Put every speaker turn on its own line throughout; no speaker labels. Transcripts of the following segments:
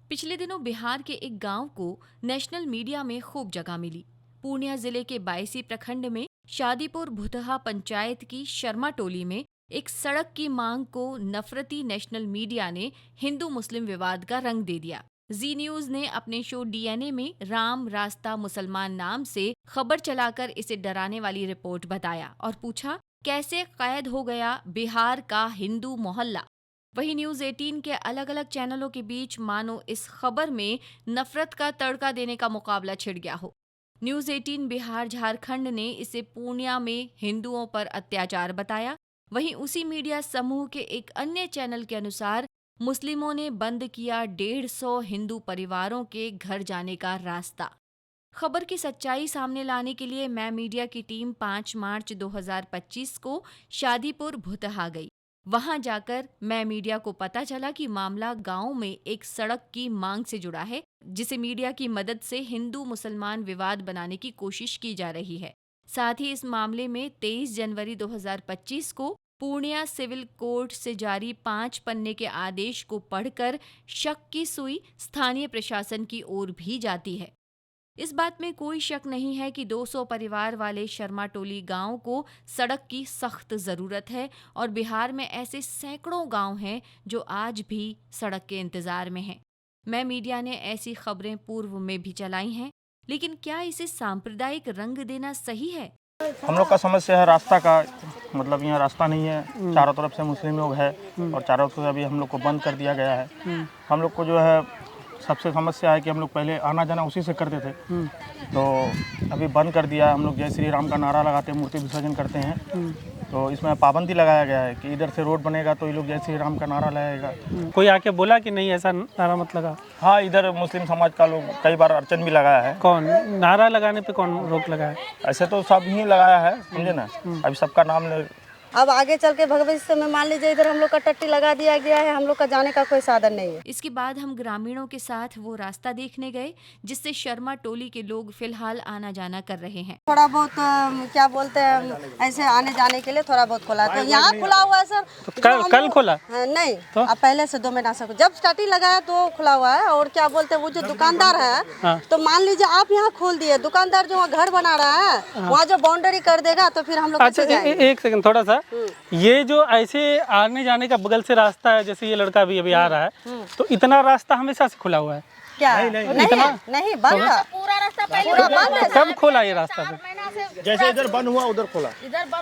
पिछले दिनों बिहार के एक गांव को नेशनल मीडिया में खूब जगह मिली। पूर्णिया जिले के बायसी प्रखंड में शादीपुर भुतहा पंचायत की शर्मा टोली में एक सड़क की मांग को नफरती नेशनल मीडिया ने हिंदू मुस्लिम विवाद का रंग दे दिया। जी न्यूज ने अपने शो डीएनए में राम रास्ता मुसलमान नाम से खबर चलाकर इसे डराने वाली रिपोर्ट बताया और पूछा, कैसे कैद हो गया बिहार का हिंदू मोहल्ला। वहीं न्यूज 18 के अलग अलग चैनलों के बीच मानो इस खबर में नफरत का तड़का देने का मुकाबला छिड़ गया हो। न्यूज 18 बिहार झारखंड ने इसे पूर्णिया में हिंदुओं पर अत्याचार बताया। वहीं उसी मीडिया समूह के एक अन्य चैनल के अनुसार मुस्लिमों ने बंद किया 150 हिंदू परिवारों के घर जाने का रास्ता। खबर की सच्चाई सामने लाने के लिए मैं मीडिया की टीम 5 मार्च 2025 को शादीपुर भुतहा गई। वहां जाकर मैं मीडिया को पता चला कि मामला गांव में एक सड़क की मांग से जुड़ा है, जिसे मीडिया की मदद से हिंदू मुसलमान विवाद बनाने की कोशिश की जा रही है। साथ ही इस मामले में 23 जनवरी 2025 को पूर्णिया सिविल कोर्ट से जारी 5 पन्ने के आदेश को पढ़कर शक की सुई स्थानीय प्रशासन की ओर भी जाती है। इस बात में कोई शक नहीं है कि 200 परिवार वाले शर्मा टोली गांव को सड़क की सख्त जरूरत है और बिहार में ऐसे सैकड़ों गांव हैं जो आज भी सड़क के इंतजार में हैं। मैं मीडिया ने ऐसी खबरें पूर्व में भी चलाई हैं, लेकिन क्या इसे सांप्रदायिक रंग देना सही है?
हम लोग का समस्या है रास्ता का, मतलब यहाँ रास्ता नहीं है, चारों तरफ से मुस्लिम लोग हैं और चारों तरफ से अभी हम लोग को बंद कर दिया गया है। हम लोग को जो है सबसे समस्या है कि हम लोग पहले आना जाना उसी से करते थे, तो अभी बंद कर दिया। हम लोग जय श्री राम का नारा लगाते हैं, मूर्ति विसर्जन करते हैं, तो इसमें पाबंदी लगाया गया है कि इधर से रोड बनेगा तो ये लोग जय श्री राम का नारा लगाएगा।
कोई आके बोला कि नहीं ऐसा नारा मत लगा?
हाँ, इधर मुस्लिम समाज का लोग कई बार अड़चन भी लगाया है।
कौन नारा लगाने पे कौन रोक लगाया?
ऐसे तो सब ही लगाया है, समझे ना। अभी सबका नाम
अब आगे चल के भविष्य में मान लीजिए इधर हम लोग का टट्टी लगा दिया गया है, हम लोग का जाने का कोई साधन नहीं है।
इसके बाद हम ग्रामीणों के साथ वो रास्ता देखने गए जिससे शर्मा टोली के लोग फिलहाल आना जाना कर रहे हैं।
थोड़ा बहुत क्या बोलते हैं, ऐसे आने जाने के लिए थोड़ा बहुत खोला है। तो यहाँ खुला हुआ है सर।
तो कल खोला?
नहीं तो? अब पहले से 2 महीना से जब टट्टी लगाया तो खुला हुआ है। और क्या बोलते हैं, वो जो दुकानदार है तो मान लीजिए आप यहाँ खोल दिए, दुकानदार जो घर बना रहा है वहाँ जो बाउंड्री कर देगा तो फिर हम लोग।
अच्छा एक सेकंड, थोड़ा सा ये जो ऐसे आने जाने का बगल से रास्ता है, जैसे ये लड़का भी अभी आ रहा है, तो इतना रास्ता हमेशा से खुला हुआ है
क्या? नहीं
इतना
नहीं बंद है, पूरा रास्ता पहले बंद है।
कब खोला ये रास्ता?
जैसे इधर बंद हुआ उधर खोला,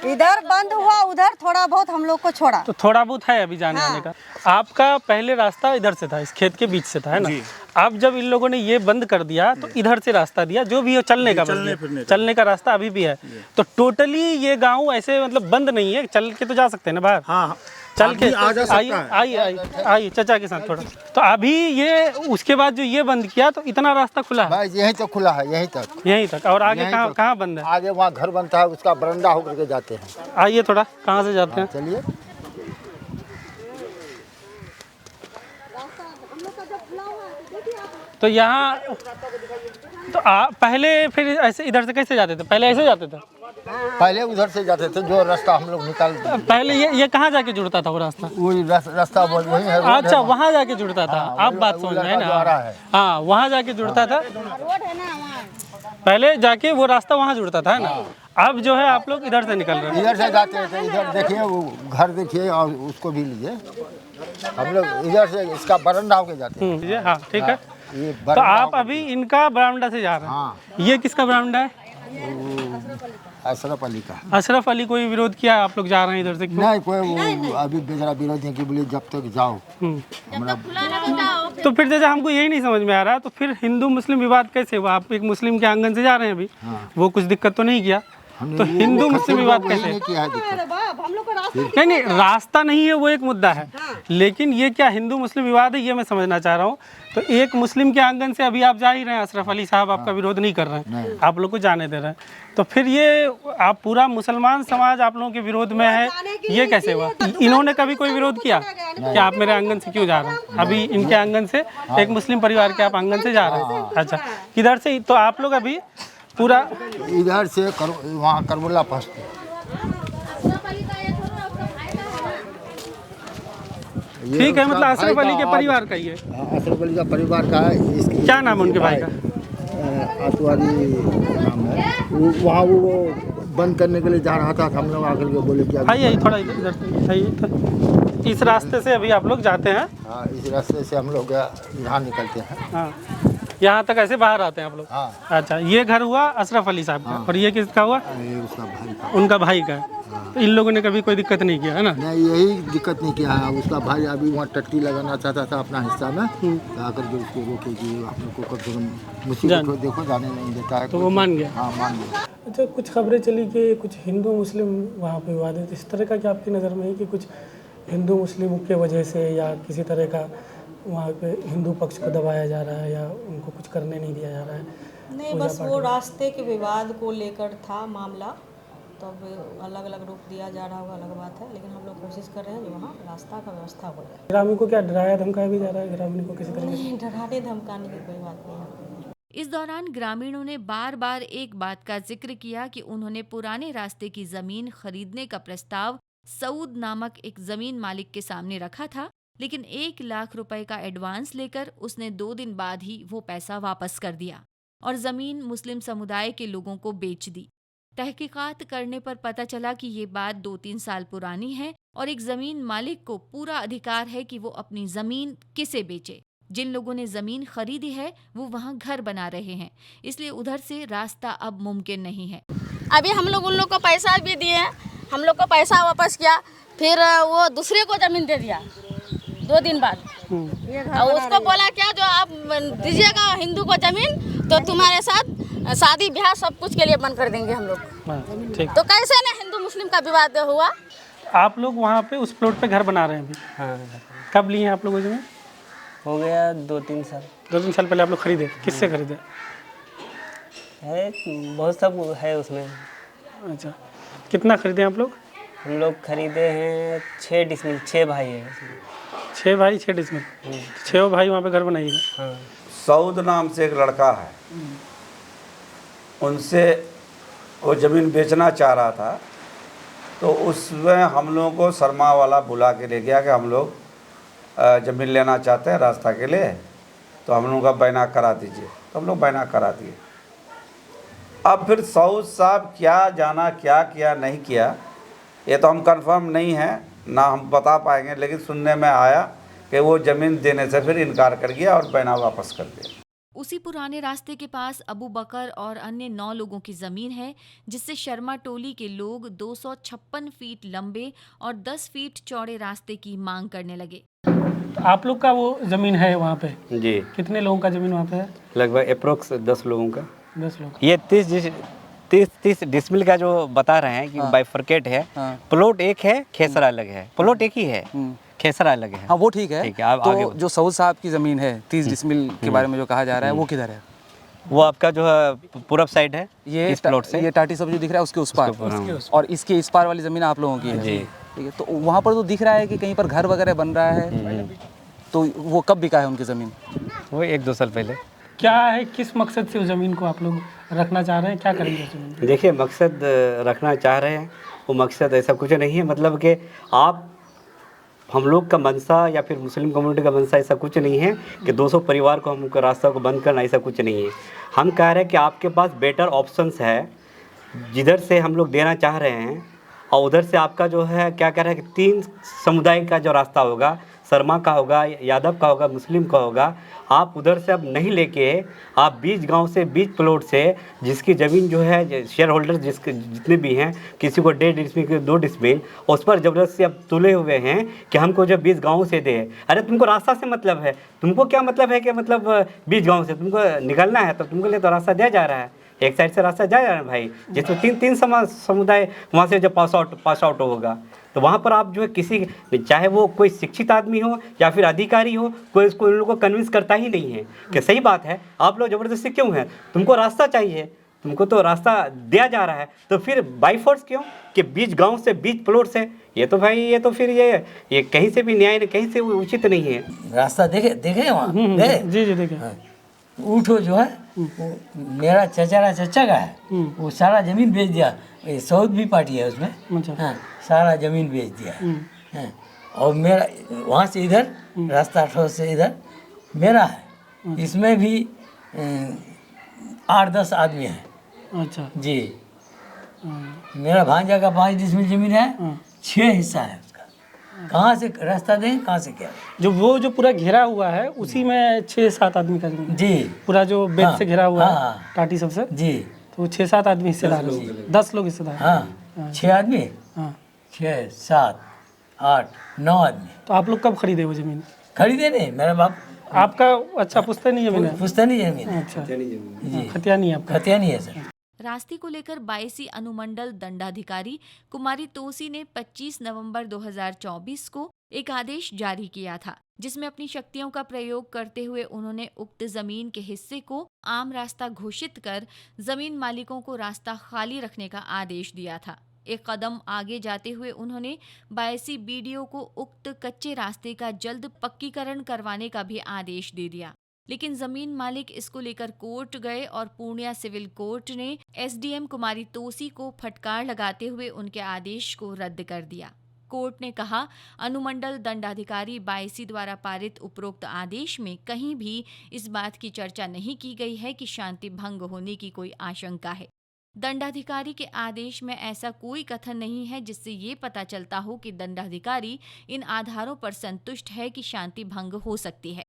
इधर बंद हुआ उधर थोड़ा बहुत हम लोग को छोड़ा,
तो थोड़ा बहुत है अभी जाने आने का। आपका पहले रास्ता इधर से था, इस खेत के बीच से था, है ना? अब जब इन लोगों ने ये बंद कर दिया तो इधर से रास्ता दिया, जो भी हो चलने का रास्ता अभी भी है। तो टोटली ये गांव ऐसे मतलब बंद नहीं है, चल के तो जा सकते हैं ना बाहर।
हाँ,
चल के आइए चाचा के साथ थोड़ा। तो अभी ये उसके बाद जो ये बंद किया तो इतना रास्ता खुला है?
यहीं तक खुला है, यहीं तक।
और आगे कहाँ बंद है?
आगे वहाँ घर बनता है, उसका बरंडा होकर के जाते हैं।
आइए थोड़ा, कहाँ से जाते हैं?
चलिए।
तो यहाँ तो पहले फिर ऐसे इधर से कैसे जाते थे? पहले ऐसे जाते थे?
पहले उधर से जाते थे, जो रास्ता हम लोग निकाल।
पहले ये कहाँ जाके जुड़ता था वो रास्ता?
वही रास्ता वही है।
अच्छा, वहाँ जाके जुड़ता था। अब बात समझ में है ना? हाँ, वहाँ जाके जुड़ता था पहले, जाके वो रास्ता वहाँ जुड़ता था, है ना? अब जो है आप लोग इधर से निकल रहे हैं।
इधर से जाते थे, इधर देखिए वो घर देखिए और उसको भी लीजिए। हम लोग इधर से इसका बरंडा होके जाते हैं।
हाँ ठीक है। तो आप अभी इनका बरामदा से जा रहे हैं?
हाँ।
ये किसका बरामदा है?
अशरफ अली का।
अशरफ अली कोई विरोध किया, आप लोग जा रहे हैं इधर से?
नहीं कोई अभी बेचारा विरोध है कि बोले जब तक जाओ हमारा।
तो फिर जैसे हमको यही नहीं समझ में आ रहा, तो फिर हिंदू मुस्लिम विवाद कैसे हुआ? आप एक मुस्लिम के आंगन से जा रहे हैं अभी, वो कुछ दिक्कत तो नहीं किया, तो हिंदू मुस्लिम विवाद कैसे? नहीं, रास्ता नहीं है वो एक मुद्दा है, लेकिन ये क्या हिंदू मुस्लिम विवाद है, ये मैं समझना चाह रहा हूँ। तो एक मुस्लिम के आंगन से अभी आप जा ही रहे हैं, अशरफ अली साहब आपका विरोध नहीं कर रहे हैं, आप लोग को जाने दे रहे हैं, तो फिर ये आप पूरा मुसलमान समाज आप लोगों के विरोध में है, ये कैसे हुआ? इन्होंने कभी कोई विरोध किया कि आप मेरे आंगन से क्यों जा रहे हैं? अभी इनके आंगन से, एक मुस्लिम परिवार के आप आंगन से जा रहे हैं। अच्छा, किधर से? तो आप लोग अभी पूरा
इधर से वहाँ करबला फंसते। ये
ठीक है,
उसका
मतलब अशरफ
भाई
अली के
का
परिवार का ही है।
अशरफ अली का परिवार का है। इसकी
क्या नाम है उनके भाई का?
आतवारी नाम है। वहाँ वो बंद करने के लिए जा रहा था, हम लोग आकर के बोले कि
आइए थोड़ा इधर से आइए, तो इस रास्ते से अभी आप लोग जाते हैं?
हाँ, इस रास्ते से हम लोग यहाँ निकलते हैं।
हाँ, यहाँ तक ऐसे बाहर आते हैं आप लोग?
हाँ,
अच्छा, ये घर हुआ अशरफ अली साहब का, और ये किसका हुआ?
ये उसका भाई था।
उनका भाई का है। तो इन लोगों ने कभी कोई दिक्कत नहीं किया है ना?
नहीं, यही दिक्कत नहीं किया है। उसका भाई अभी वहाँ टट्टी लगाना चाहता था अपना हिस्सा में, आकर के उसको रोके कि आप लोग को कम से कम मुसीबत को देखो, जाने नहीं देता है।
तो वो मान गया?
हाँ, मान गया।
अच्छा, कुछ खबरें चली कि कुछ हिंदू मुस्लिम वहाँ पे विवाद है, इस तरह का क्या आपकी नज़र में है कि कुछ हिंदू मुस्लिम के वजह से या किसी तरह का वहाँ पे हिंदू पक्ष को दबाया जा रहा है या उनको कुछ करने नहीं दिया जा रहा है?
नहीं, बस वो रास्ते के विवाद को लेकर था मामला, तो अब अलग अलग रूप दिया जा रहा होगा, अलग बात है, लेकिन हम लोग कोशिश कर रहे हैं जो वहाँ रास्ता का व्यवस्था हो जाए।
ग्रामीण को क्या डराया धमकाया भी जा रहा है? ग्रामीण को किसी तरह से?
नहीं, डराने धमकाने की कोई बात नहीं है।
इस दौरान ग्रामीणों ने बार बार एक बात का जिक्र किया कि उन्होंने पुराने रास्ते की जमीन खरीदने का प्रस्ताव सऊद नामक एक जमीन मालिक के सामने रखा था, लेकिन 1 लाख रुपए का एडवांस लेकर उसने 2 दिन बाद ही वो पैसा वापस कर दिया और जमीन मुस्लिम समुदाय के लोगों को बेच दी। तहकीकात करने पर पता चला कि ये बात 2-3 साल पुरानी है और एक जमीन मालिक को पूरा अधिकार है कि वो अपनी जमीन किसे बेचे। जिन लोगों ने जमीन खरीदी है वो वहाँ घर बना रहे हैं, इसलिए उधर से रास्ता अब मुमकिन नहीं है।
अभी हम लोग उन लोग को पैसा भी दिए हैं, हम लोग को पैसा वापस किया, फिर वो दूसरे को जमीन दे दिया 2 दिन बाद। और उसको बोला क्या, जो आप दीजिएगा हिंदू को जमीन तो तुम्हारे साथ शादी ब्याह सब कुछ के लिए बंद कर देंगे हम लोग।
ठीक।
तो कैसे ना हिंदू मुस्लिम का विवाद हुआ।
आप लोग वहाँ पे उस प्लॉट पे घर बना रहे हैं अभी?
हाँ,
कब लिए हैं आप लोगों ने?
हो गया 2-3 साल।
2-3 साल पहले आप लोग खरीदे? किससे खरीदे?
है बहुत सब है उसमें।
अच्छा, कितना खरीदे आप लोग?
हम लोग खरीदे हैं 6 डिसमिल, 6 भाई हैं उसमें।
6 भाई 6 डिसमिल, 6 भाई वहाँ पे घर बनाइएगा?
हाँ।
सऊद नाम से एक लड़का है, उनसे वो ज़मीन बेचना चाह रहा था, तो उसमें हम लोगों को शर्मा वाला बुला के ले गया कि हम लोग ज़मीन लेना चाहते हैं रास्ता के लिए, तो हम लोगों का बैना करा दीजिए। तो हम लोग बैना करा दिए। अब फिर सऊद साहब क्या जाना क्या किया नहीं किया ये तो हम कंफर्म नहीं है, ना हम बता पाएंगे, लेकिन सुनने में आया कि वो ज़मीन देने से फिर इनकार कर गया और बैना वापस कर दिया।
उसी पुराने रास्ते के पास अबू बकर और अन्य 9 लोगों की जमीन है, जिससे शर्मा टोली के लोग 256 फीट लंबे और 10 फीट चौड़े रास्ते की मांग करने लगे।
तो आप लोग का वो जमीन है वहाँ पे?
जी,
कितने लोगों का जमीन वहाँ पे है?
लगभग अप्रोक्स 10 लोगों का।
10 लोग।
ये 30 डिसमिल का जो बता रहे हैं कि बाइफरकेट है। प्लॉट एक है, खेसरा अलग है। प्लॉट एक ही है, खेसरा अलग है।
हाँ, वो ठीक है।
ठीक है, आप
तो
आगे
जो सऊद साहब की ज़मीन है 30 डिसमिल के बारे में जो कहा जा रहा है वो किधर है?
वो आपका जो है पूरब साइड है,
ये
इस प्लॉट से।
ये टाटी सब जो दिख रहा है उसके उस पार, और इसके इस पार वाली ज़मीन आप लोगों की है।
जी।
ठीक है, तो वहाँ पर तो दिख रहा है कि कहीं पर घर वगैरह बन रहा है, तो वो कब बिका है उनकी ज़मीन?
वो 1-2 साल पहले।
क्या है, किस मकसद से उस ज़मीन को आप लोग रखना चाह रहे हैं? क्या करेंगे उस ज़मीन?
देखिए, मकसद रखना चाह रहे हैं, वो मकसद ऐसा कुछ नहीं है। मतलब कि आप हम लोग का मंशा या फिर मुस्लिम कम्युनिटी का मंशा ऐसा कुछ नहीं है कि 200 परिवार को हमको रास्ता को बंद करना, ऐसा कुछ नहीं है। हम कह रहे हैं कि आपके पास बेटर ऑप्शंस है, जिधर से हम लोग देना चाह रहे हैं, और उधर से आपका जो है क्या कह रहे हैं कि 3 समुदाय का जो रास्ता होगा, शर्मा का होगा, यादव का होगा, मुस्लिम का होगा, आप उधर से अब नहीं लेके आप बीच गांव से, बीच प्लॉट से, जिसकी ज़मीन जो है शेयर होल्डर जिसके जितने भी हैं, किसी को 1.5 डिसमिल, 2 डिसमिल, उस पर ज़बरदस्ती अब तुले हुए हैं कि हमको जब बीच गाँव से दे। अरे तुमको रास्ता से मतलब है, तुमको क्या मतलब है कि मतलब बीच गाँव से तुमको निकलना है, तो तुमको लिए तो रास्ता दिया जा रहा है, एक साइड से रास्ता जा रहा है भाई, जिसमें 3 समुदाय वहाँ से जब पास आउट होगा, तो वहाँ पर आप जो है किसी, चाहे वो कोई शिक्षित आदमी हो या फिर अधिकारी हो, कोई उसको उन लोगों को कन्विंस करता ही नहीं है कि सही बात है, आप लोग ज़बरदस्ती क्यों है, तुमको रास्ता चाहिए, तुमको तो रास्ता दिया जा रहा है, तो फिर बाई फोर्स क्यों कि बीच गांव से, बीच प्लॉट से? ये तो भाई, ये तो फिर ये कहीं से भी न्याय, कहीं से उचित नहीं है।
रास्ता देखे वहाँ
जी जी देखे।
उठो जो है वो मेरा चचा का है, वो सारा ज़मीन बेच दिया। सऊद भी पार्टी है उसमें। हाँ, सारा ज़मीन बेच दिया। हाँ, और मेरा वहाँ से इधर रास्ता 8 से इधर मेरा है। इसमें भी 8-10 आदमी हैं।
अच्छा
जी मेरा भांजा का 5 डिसमिल जमीन है, 6 हिस्सा है उसका। कहाँ से रास्ता दें, कहाँ से क्या?
जो पूरा घिरा हुआ है उसी में 6-7 आदमी का जमीन।
जी
पूरा जो बेड से घिरा हुआ
हाँ,
है टाटी सबसे,
जी
तो 6-7 आदमी हिस्सेदार हैं। 10 लोग हिस्सेदार हैं।
हाँ 6 आदमी,
हाँ
6, 7, 8, 9 आदमी।
तो आप लोग कब खरीदे वो जमीन?
खरीदे नहीं, मेरा बाप
आपका अच्छा पुश्तैनी जमीन है?
पुश्तैनी जमीन है।
अच्छा
जी
खतियानी है आपका?
खतियानी है सर।
रास्ते को लेकर बायसी अनुमंडल दंडाधिकारी कुमारी तोसी ने 25 नवंबर 2024 को एक आदेश जारी किया था, जिसमें अपनी शक्तियों का प्रयोग करते हुए उन्होंने उक्त जमीन के हिस्से को आम रास्ता घोषित कर जमीन मालिकों को रास्ता खाली रखने का आदेश दिया था। एक कदम आगे जाते हुए उन्होंने बायसी बीडीओ को उक्त कच्चे रास्ते का जल्द पक्कीकरण करवाने का भी आदेश दे दिया, लेकिन जमीन मालिक इसको लेकर कोर्ट गए और पूर्णिया सिविल कोर्ट ने एसडीएम कुमारी तोसी को फटकार लगाते हुए उनके आदेश को रद्द कर दिया। कोर्ट ने कहा, अनुमंडल दंडाधिकारी बायसी द्वारा पारित उपरोक्त आदेश में कहीं भी इस बात की चर्चा नहीं की गई है कि शांति भंग होने की कोई आशंका है। दंडाधिकारी के आदेश में ऐसा कोई कथन नहीं है जिससे ये पता चलता हो कि दंडाधिकारी इन आधारों पर संतुष्ट है कि शांति भंग हो सकती है।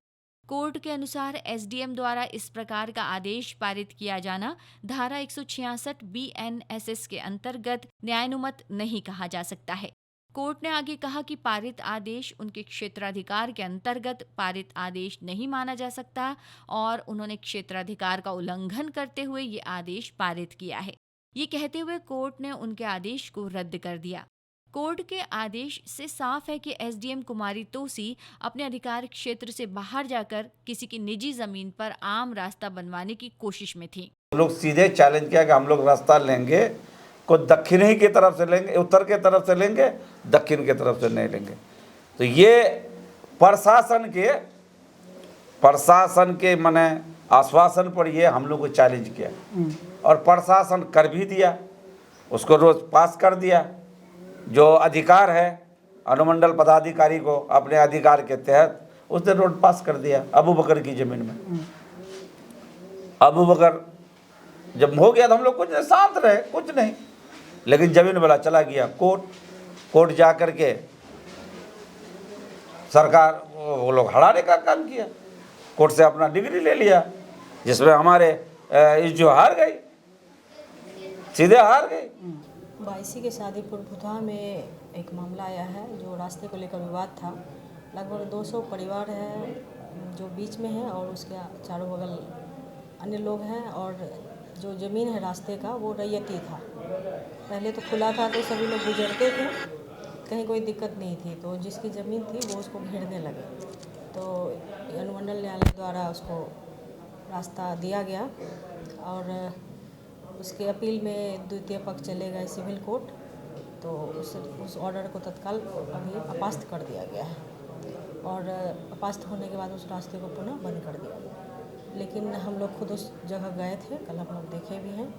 कोर्ट के अनुसार एसडीएम द्वारा इस प्रकार का आदेश पारित किया जाना धारा 166 BNSS के अंतर्गत न्यायानुमत नहीं कहा जा सकता है। कोर्ट ने आगे कहा कि पारित आदेश उनके क्षेत्राधिकार के अंतर्गत पारित आदेश नहीं माना जा सकता और उन्होंने क्षेत्राधिकार का उल्लंघन करते हुए ये आदेश पारित किया है। ये कहते हुए कोर्ट ने उनके आदेश को रद्द कर दिया। कोर्ट के आदेश से साफ है कि एसडीएम कुमारी तोसी अपने अधिकार क्षेत्र से बाहर जाकर किसी की निजी जमीन पर आम रास्ता बनवाने की कोशिश में थी।
लोग सीधे चैलेंज किया कि हम लोग रास्ता लेंगे, को दक्षिणी की तरफ से लेंगे, उत्तर के तरफ से लेंगे, दक्षिण की तरफ से नहीं लेंगे। तो ये प्रशासन के माने आश्वासन पर ये हम लोग को चैलेंज किया और प्रशासन कर भी दिया, उसको रोज पास कर दिया। जो अधिकार है अनुमंडल पदाधिकारी को अपने अधिकार के तहत उसने रोड पास कर दिया अबू बकर की ज़मीन में। अबू बकर जब हो गया तो हम लोग कुछ शांत रहे, कुछ नहीं, लेकिन ज़मीन वाला चला गया कोर्ट जा कर के सरकार वो लोग हड़ाने का काम किया, कोर्ट से अपना डिग्री ले लिया, जिसमें हमारे जो हार गई, सीधे हार गई।
बायसी के शादीपुर भुतहा में एक मामला आया है जो रास्ते को लेकर विवाद था। लगभग 200 परिवार है जो बीच में है और उसके चारों बगल अन्य लोग हैं और जो ज़मीन है रास्ते का वो रैयती था। पहले तो खुला था तो सभी लोग गुजरते थे, कहीं कोई दिक्कत नहीं थी, तो जिसकी ज़मीन थी वो उसको घेरने लगे। तो अनुमंडल न्यायालय द्वारा उसको रास्ता दिया गया और उसके अपील में द्वितीय पक्ष चले गए सिविल कोर्ट, तो उस ऑर्डर को तत्काल अभी अपास्त कर दिया गया है और अपास्त होने के बाद उस रास्ते को पुनः बंद कर दिया गया। लेकिन हम लोग खुद उस जगह गए थे, कल हम लोग देखे भी हैं।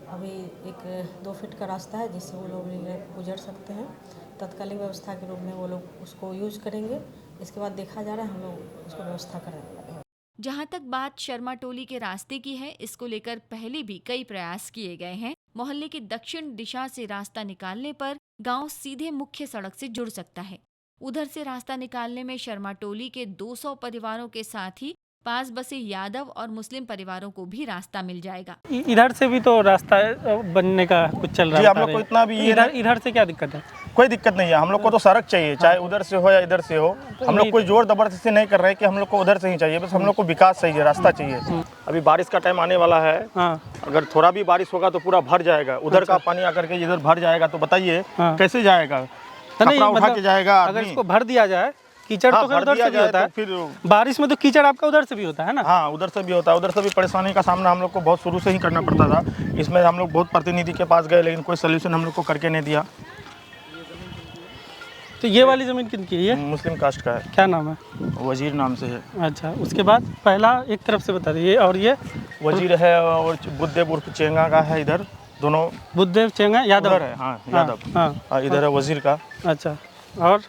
अभी एक 2 फीट का रास्ता है जिससे वो लोग गुजर सकते हैं। तत्कालीन व्यवस्था के रूप में वो लोग उसको यूज़ करेंगे। इसके बाद देखा जा रहा है, हम लोग उसको व्यवस्था करने लगे हैं।
जहां तक बात शर्मा टोली के रास्ते की है, इसको लेकर पहले भी कई प्रयास किए गए हैं। मोहल्ले की दक्षिण दिशा से रास्ता निकालने पर गांव सीधे मुख्य सड़क से जुड़ सकता है। उधर से रास्ता निकालने में शर्मा टोली के 200 परिवारों के साथ ही पास बसे यादव और मुस्लिम परिवारों को भी रास्ता मिल जाएगा।
इधर से भी तो रास्ता बनने का कुछ चल रहा है।
हम लोग को इतना भी
इधर से क्या दिक्कत है?
कोई दिक्कत नहीं है, हम लोग को तो सड़क चाहिए, चाहे उधर से हो या इधर से हो। हम लोग कोई जोर जबरदस्ती नहीं कर रहे कि हम लोग को उधर से ही चाहिए, बस हम लोग को विकास चाहिए, रास्ता चाहिए। अभी बारिश का टाइम आने वाला है, अगर थोड़ा भी बारिश होगा तो पूरा भर जाएगा। उधर का पानी आकर के इधर भर जाएगा तो बताइए कैसे जाएगा? कपड़ा उठा के जाएगा।
अगर इसको भर दिया जाए, कीचड़ तो उधर से भी होता है, फिर बारिश में तो कीचड़ आपका उधर से भी होता है ना?
हाँ, उधर से भी होता है। उधर से भी परेशानी का सामना हम लोग को बहुत शुरू से ही करना पड़ता था। इसमें हम लोग बहुत प्रतिनिधि के पास गए, लेकिन कोई सोल्यूशन हम लोग को करके नहीं दिया।
तो ये वाली ज़मीन किनकी है? ये
मुस्लिम कास्ट का है।
क्या नाम है?
वजीर नाम से है।
अच्छा, उसके बाद पहला एक तरफ से बता दीजिए। और ये
वजीर है और बुद्धदेव उर्फ चेंगा का है। इधर दोनों
बुद्धदेव चेंगा यादव
है। हाँ, यादव। हाँ, इधर है वजीर का।
अच्छा, और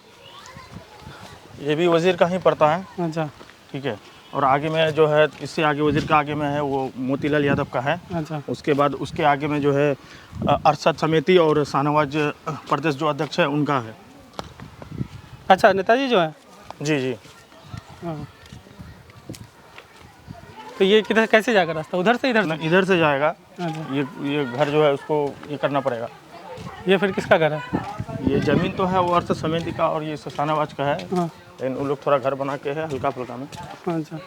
ये भी वजीर का ही पड़ता है।
अच्छा
ठीक है। और आगे में जो है, इससे आगे वजीर का आगे में है वो मोतीलाल यादव का है।
अच्छा
उसके बाद उसके आगे में जो है अरशद समिति और शाहनवाज प्रदेश जो अध्यक्ष है उनका है।
अच्छा, नेताजी जो है।
जी जी।
हाँ। तो ये किधर कैसे जाएगा रास्ता? उधर से इधर से?
इधर से जाएगा।
अच्छा।
ये घर जो है उसको ये करना पड़ेगा।
ये फिर किसका घर है?
ये ज़मीन तो है वो अरशद समिति का और ये शाहनवाज का है।
हाँ।
लेकिन उन लोग थोड़ा घर बना के है हल्का फुल्का में।
अच्छा।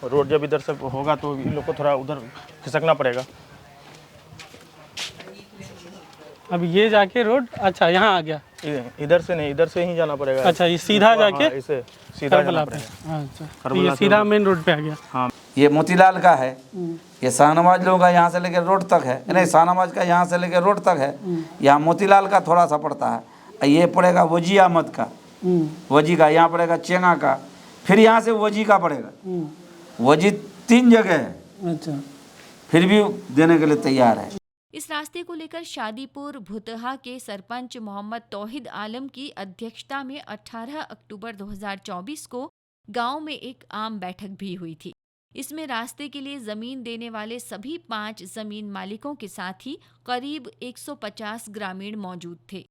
रोड जब इधर से होगा तो इन लोग को थोड़ा उधर खिसकना पड़ेगा।
अब ये जाके रोड, अच्छा यहाँ आ गया।
इधर से नहीं, इधर से ही जाना पड़ेगा।
अच्छा, ये सीधा जाके
इसे सीधा जाना
पे।
पड़ेगा।
अच्छा, तो ये सीधा मेन रोड पे आ गया।
हाँ।
ये मोतीलाल का है, ये शाहनवाज लोगों का यहाँ से लेकर रोड तक है, नहीं शाहनवाज का यहाँ से लेकर रोड तक है। यहाँ मोतीलाल का थोड़ा सा पड़ता है। ये पड़ेगा वजी अहमद का, वजी का यहाँ पड़ेगा चेंगा का, फिर यहाँ से वजी का पड़ेगा। वजी 3 जगह है।
अच्छा।
फिर भी देने के लिए तैयार है।
इस रास्ते को लेकर शादीपुर भुतहा के सरपंच मोहम्मद तौहीद आलम की अध्यक्षता में 18 अक्टूबर 2024 को गांव में एक आम बैठक भी हुई थी। इसमें रास्ते के लिए जमीन देने वाले सभी 5 जमीन मालिकों के साथ ही करीब 150 ग्रामीण मौजूद थे।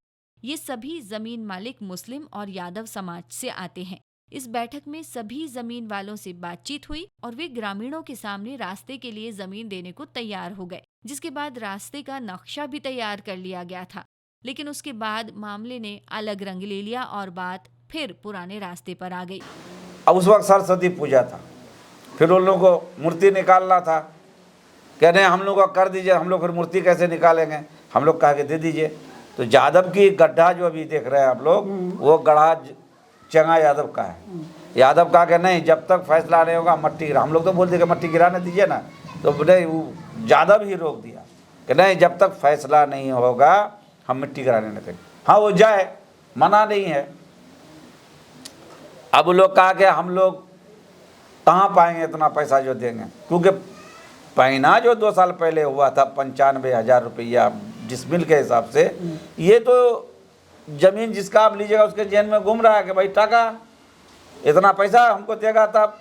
ये सभी जमीन मालिक मुस्लिम और यादव समाज से आते हैं। इस बैठक में सभी जमीन वालों से बातचीत हुई और वे ग्रामीणों के सामने रास्ते के लिए जमीन देने को तैयार हो गए, जिसके बाद रास्ते का नक्शा भी तैयार कर लिया गया था। लेकिन उसके बाद मामले ने अलग रंग ले लिया और बात फिर पुराने रास्ते पर आ गई।
अब उस वक्त सरस्वती पूजा था, फिर उन लोगों को मूर्ति निकालना था। कह रहे हम लोग को कर दीजिए, हम लोग फिर मूर्ति कैसे निकालेंगे, हम लोग कहा के दे दीजिए। तो यादव की गड्ढा जो अभी देख रहे हैं आप लोग, वो गड्ढा चंगा यादव का है। यादव कहा कि नहीं, जब तक फैसला नहीं होगा मट्टी गिरा। हम लोग तो बोल दिए कि मट्टी गिराने दीजिए ना, तो बोले यादव ही रोक दिया कि नहीं, जब तक फैसला नहीं होगा हम मिट्टी गिराने नहीं देंगे। हाँ वो जाए, मना नहीं है। अब लोग कहा कि हम लोग कहाँ पाएंगे इतना पैसा जो देंगे, क्योंकि पैना जो 2 साल पहले हुआ था 95,000 रुपया डिसमिल के हिसाब से, ये तो जमीन जिसका आप लीजिएगा उसके जेन में घूम रहा है कि भाई टाका इतना पैसा हमको देगा तब।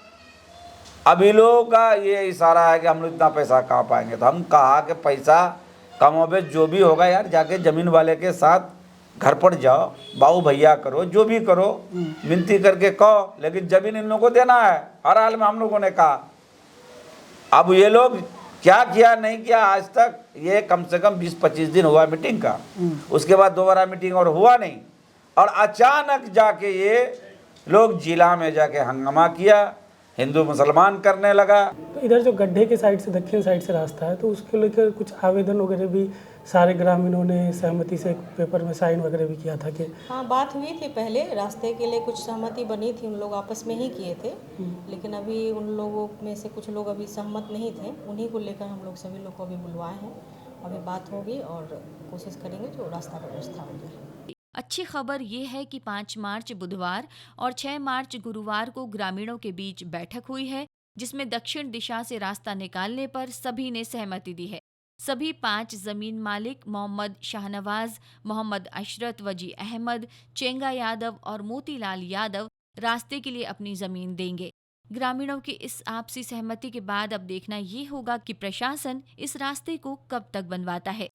अभी लोगों का ये इशारा है कि हम लोग इतना पैसा कहाँ पाएंगे। तो हम कहा कि पैसा कमोबेश जो भी होगा यार, जाके ज़मीन वाले के साथ घर पर जाओ, बाऊ भैया करो, जो भी करो, मिनती करके कहो, लेकिन ज़मीन इन लोगों को देना है हर हाल में। हम लोगों ने कहा अब ये लोग क्या किया नहीं किया आज तक, ये कम से कम 20-25 दिन हुआ मीटिंग का, उसके बाद दोबारा मीटिंग और हुआ नहीं। और अचानक जाके ये लोग जिला में जाके हंगामा किया, हिंदू मुसलमान करने लगा।
तो इधर जो गड्ढे के साइड से, दक्षिण साइड से रास्ता है, तो उसके लेकर कुछ आवेदन वगैरह भी सारे ग्रामीणों ने सहमति से पेपर में साइन वगैरह भी किया था कि?
हाँ, बात हुई थी पहले, रास्ते के लिए कुछ सहमति बनी थी, उन लोग आपस में ही किए थे। लेकिन अभी उन लोगों में से कुछ लोग अभी सहमत नहीं थे, उन्हीं को लेकर हम लोग सभी लोग को अभी बुलवाए हैं। अभी बात होगी और कोशिश करेंगे जो रास्ता का व्यवस्था हो जाए।
अच्छी खबर ये है कि 5 मार्च बुधवार और 6 मार्च गुरुवार को ग्रामीणों के बीच बैठक हुई है, जिसमें दक्षिण दिशा से रास्ता निकालने पर सभी ने सहमति दी है। सभी 5 जमीन मालिक मोहम्मद शाहनवाज, मोहम्मद अशरत, वजी अहमद, चेंगा यादव और मोतीलाल यादव रास्ते के लिए अपनी जमीन देंगे। ग्रामीणों की इस आपसी सहमति के बाद अब देखना ये होगा कि प्रशासन इस रास्ते को कब तक बनवाता है।